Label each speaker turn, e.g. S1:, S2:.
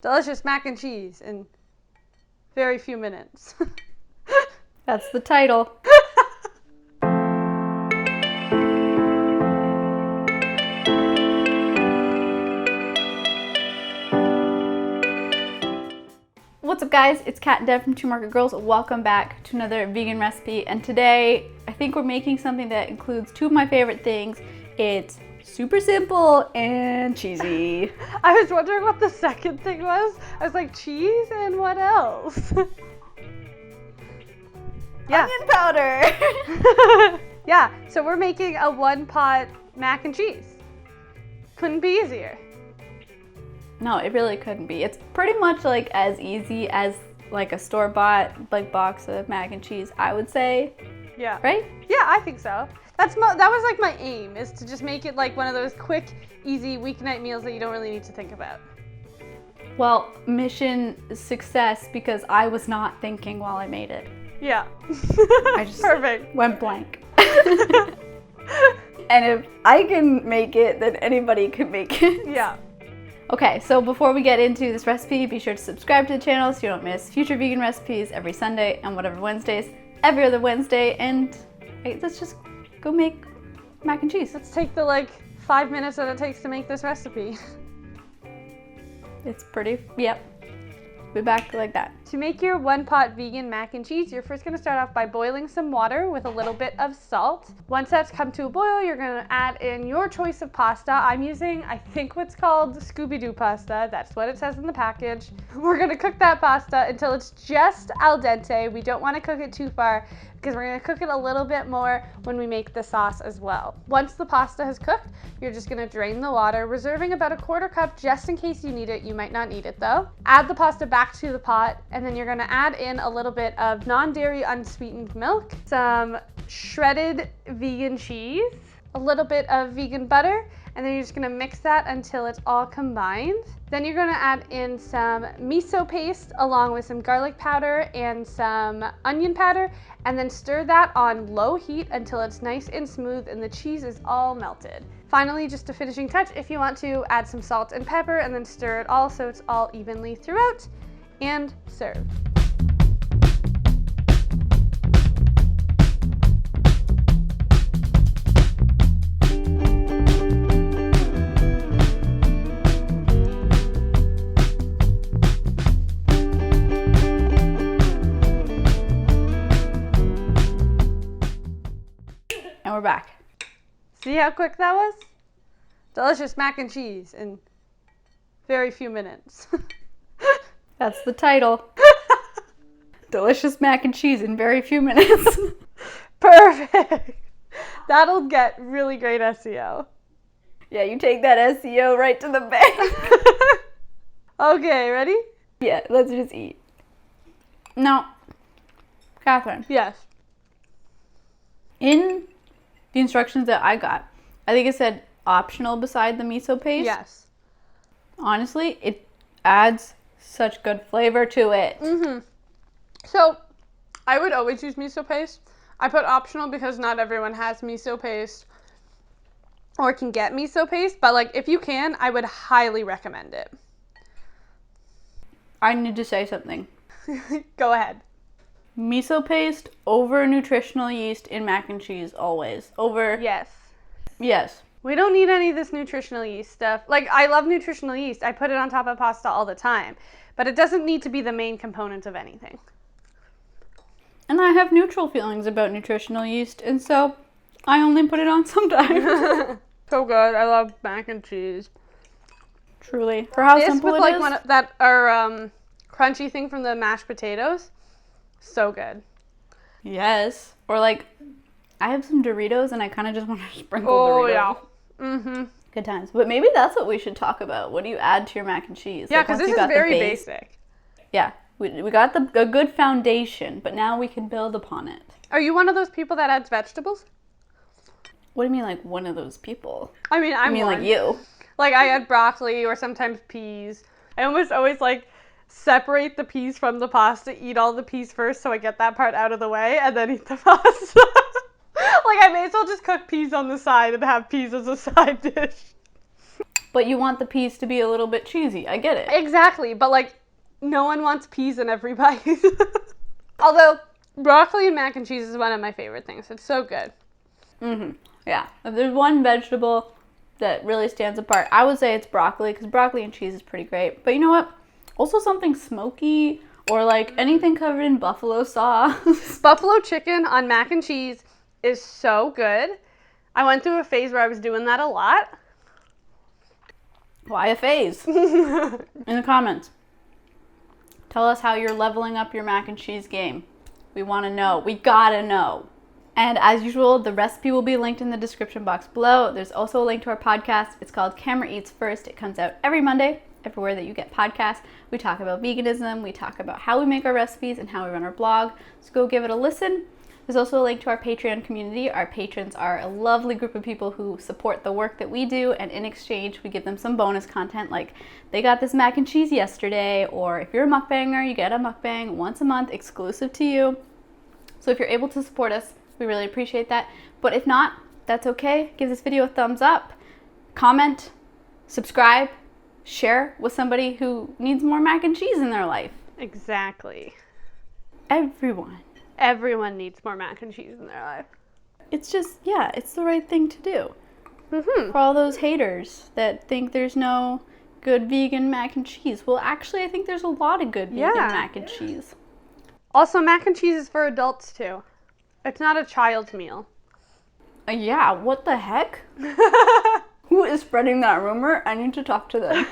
S1: Delicious mac and cheese in very few minutes.
S2: That's the title. What's up, guys? It's Kat and Deb from Two Market Girls. Welcome back to another vegan recipe. And today, I think we're making something that includes two of my favorite things. It's super simple and cheesy.
S1: I was wondering what the second thing was. I was like, cheese and what else? Yeah.
S2: Onion powder.
S1: Yeah, so we're making a one-pot mac and cheese. Couldn't be easier.
S2: No, it really couldn't be. It's pretty much like as easy as like a store-bought like box of mac and cheese, I would say.
S1: Yeah.
S2: Right?
S1: Yeah, I think so. That was like my aim, is to just make it like one of those quick, easy weeknight meals that you don't really need to think about.
S2: Well, mission success because I was not thinking while I made it.
S1: Yeah.
S2: I just
S1: Perfect.
S2: went blank. And if I can make it, then anybody can make it.
S1: Yeah.
S2: Okay, so before we get into this recipe, be sure to subscribe to the channel so you don't miss future vegan recipes every Sunday and whatever Wednesdays, every other Wednesday, and let's just go make mac and cheese.
S1: Let's take the 5 minutes that it takes to make this recipe.
S2: It's pretty, yep. Be back like that.
S1: To make your one-pot vegan mac and cheese, you're first going to start off by boiling some water with a little bit of salt. Once that's come to a boil, you're going to add in your choice of pasta. I'm using, I think, what's called Scooby-Doo pasta. That's what it says in the package. We're going to cook that pasta until it's just al dente. We don't want to cook it too far because we're going to cook it a little bit more when we make the sauce as well. Once the pasta has cooked, you're just going to drain the water, reserving about a quarter cup just in case you need it. You might not need it though. Add the pasta back to the pot, and then you're going to add in a little bit of non-dairy unsweetened milk, some shredded vegan cheese, a little bit of vegan butter, and then you're just gonna mix that until it's all combined. Then you're gonna add in some miso paste along with some garlic powder and some onion powder, and then stir that on low heat until it's nice and smooth and the cheese is all melted. Finally, just a finishing touch, if you want to, add some salt and pepper and then stir it all so it's all evenly throughout, and serve.
S2: And we're back.
S1: See how quick that was? Delicious mac and cheese in very few minutes.
S2: That's the title. Delicious mac and cheese in very few minutes.
S1: Perfect. That'll get really great SEO.
S2: Yeah, you take that SEO right to the bank.
S1: Okay, ready?
S2: Yeah, let's just eat. Now, Catherine.
S1: Yes.
S2: In the instructions that I got, I think it said optional beside the miso paste.
S1: Yes.
S2: Honestly, it adds such good flavor to it.
S1: Mm-hmm. So, I would always use miso paste. I put optional because not everyone has miso paste or can get miso paste, but if you can, I would highly recommend it.
S2: I need to say something.
S1: Go ahead.
S2: Miso paste over nutritional yeast in mac and cheese, always. Over.
S1: Yes.
S2: Yes.
S1: We don't need any of this nutritional yeast stuff. I love nutritional yeast. I put it on top of pasta all the time, but it doesn't need to be the main component of anything.
S2: And I have neutral feelings about nutritional yeast, and so I only put it on sometimes.
S1: So good. I love mac and cheese.
S2: Truly. For how simple
S1: with
S2: it is.
S1: One of that crunchy thing from the mashed potatoes. So good.
S2: Yes. Or I have some Doritos and I kind of just want to sprinkle
S1: Oh,
S2: Doritos.
S1: yeah. Mm-hmm.
S2: Good times. But maybe that's what we should talk about. What do you add to your mac and cheese?
S1: Yeah, because
S2: once
S1: this
S2: you
S1: is
S2: got the
S1: very
S2: base.
S1: basic.
S2: Yeah. We got a good foundation, but now we can build upon it.
S1: Are you one of those people that adds vegetables?
S2: What do you mean, one of those people?
S1: I mean, I'm
S2: I mean,
S1: one.
S2: you.
S1: I add broccoli or sometimes peas. I almost always separate the peas from the pasta, eat all the peas first so I get that part out of the way, and then eat the pasta. I may as well just cook peas on the side and have peas as a side dish.
S2: but you want the peas to be a little bit cheesy. I get it.
S1: Exactly, but like, no one wants peas in every bite. Although, broccoli and mac and cheese is one of my favorite things. It's so good.
S2: Yeah. If there's one vegetable that really stands apart, I would say it's broccoli, because broccoli and cheese is pretty great. But you know what? Also something smoky, or like anything covered in buffalo sauce.
S1: Buffalo chicken on mac and cheese is so good. I went through a phase where I was doing that a lot.
S2: Why a phase? In the comments. Tell us how you're leveling up your mac and cheese game. We want to know. We gotta know. And as usual, the recipe will be linked in the description box below. There's also a link to our podcast. It's called Camera Eats First. It comes out every Monday, everywhere that you get podcasts. We talk about veganism. We talk about how we make our recipes and how we run our blog. So go give it a listen. There's also a link to our Patreon community. Our patrons are a lovely group of people who support the work that we do, and in exchange, we give them some bonus content, like they got this mac and cheese yesterday, or if you're a mukbanger, you get a mukbang once a month exclusive to you. So if you're able to support us, we really appreciate that. But if not, that's okay. Give this video a thumbs up, comment, subscribe, share with somebody who needs more mac and cheese in their life.
S1: Exactly.
S2: Everyone
S1: needs more mac and cheese in their life.
S2: It's just, yeah, it's the right thing to do. For all those haters that think there's no good vegan mac and cheese. Well, actually, I think there's a lot of good vegan mac and cheese.
S1: Also, mac and cheese is for adults too. It's not a child's meal.
S2: Yeah, what the heck? Who is spreading that rumor? I need to talk to them.